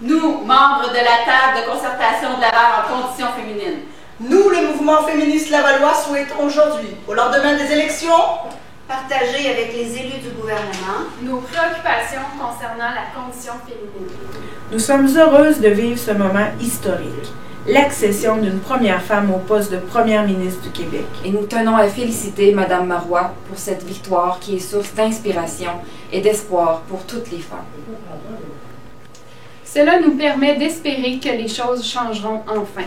Nous, membres de la table de concertation de Laval en conditions féminines. Nous, le mouvement féministe lavallois, souhaitons aujourd'hui, au lendemain des élections, partager avec les élus du gouvernement nos préoccupations concernant la condition féminine. Nous sommes heureuses de vivre ce moment historique, l'accession d'une première femme au poste de première ministre du Québec. Et nous tenons à féliciter Mme Marois pour cette victoire qui est source d'inspiration et d'espoir pour toutes les femmes. Cela nous permet d'espérer que les choses changeront enfin.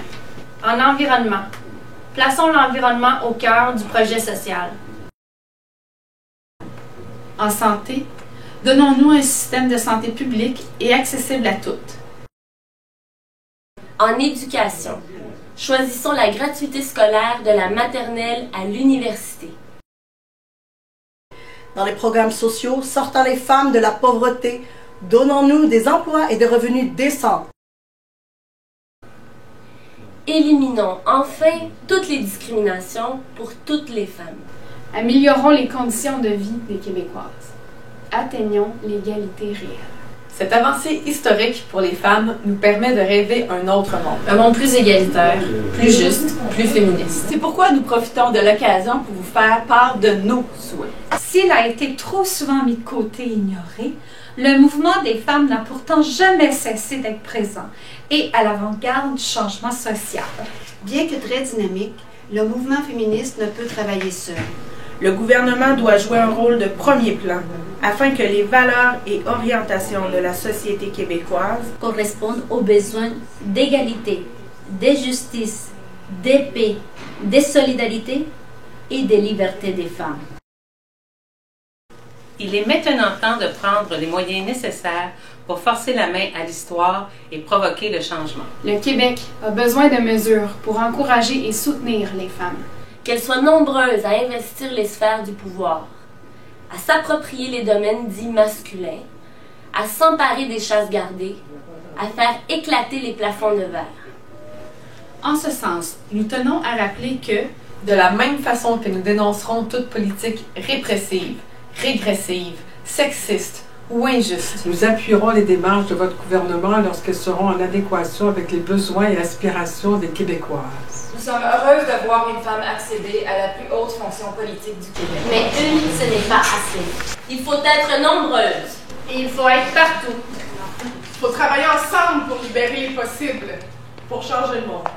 En environnement, plaçons l'environnement au cœur du projet social. En santé, donnons-nous un système de santé publique et accessible à toutes. En éducation, choisissons la gratuité scolaire de la maternelle à l'université. Dans les programmes sociaux, sortant les femmes de la pauvreté, donnons-nous des emplois et des revenus décents. Éliminons enfin toutes les discriminations pour toutes les femmes. Améliorons les conditions de vie des Québécoises. Atteignons l'égalité réelle. Cette avancée historique pour les femmes nous permet de rêver un autre monde. Un monde plus égalitaire, plus juste, plus féministe. C'est pourquoi nous profitons de l'occasion pour vous faire part de nos souhaits. S'il a été trop souvent mis de côté et ignoré, le mouvement des femmes n'a pourtant jamais cessé d'être présent et à l'avant-garde du changement social. Bien que très dynamique, le mouvement féministe ne peut travailler seul. Le gouvernement doit jouer un rôle de premier plan afin que les valeurs et orientations de la société québécoise correspondent aux besoins d'égalité, de justice, de paix, de solidarité et de liberté des femmes. Il est maintenant temps de prendre les moyens nécessaires pour forcer la main à l'histoire et provoquer le changement. Le Québec a besoin de mesures pour encourager et soutenir les femmes. Qu'elles soient nombreuses à investir les sphères du pouvoir, à s'approprier les domaines dits masculins, à s'emparer des chasses gardées, à faire éclater les plafonds de verre. En ce sens, nous tenons à rappeler que, de la même façon que nous dénoncerons toute politique répressive, régressive, sexiste ou injuste, nous appuierons les démarches de votre gouvernement lorsqu'elles seront en adéquation avec les besoins et aspirations des Québécoises. Nous sommes heureuses de voir une femme accéder à la plus haute fonction politique du Québec. Mais une, ce n'est pas assez. Il faut être nombreuses. Et il faut être partout. Il faut travailler ensemble pour libérer les possibles, pour changer le monde.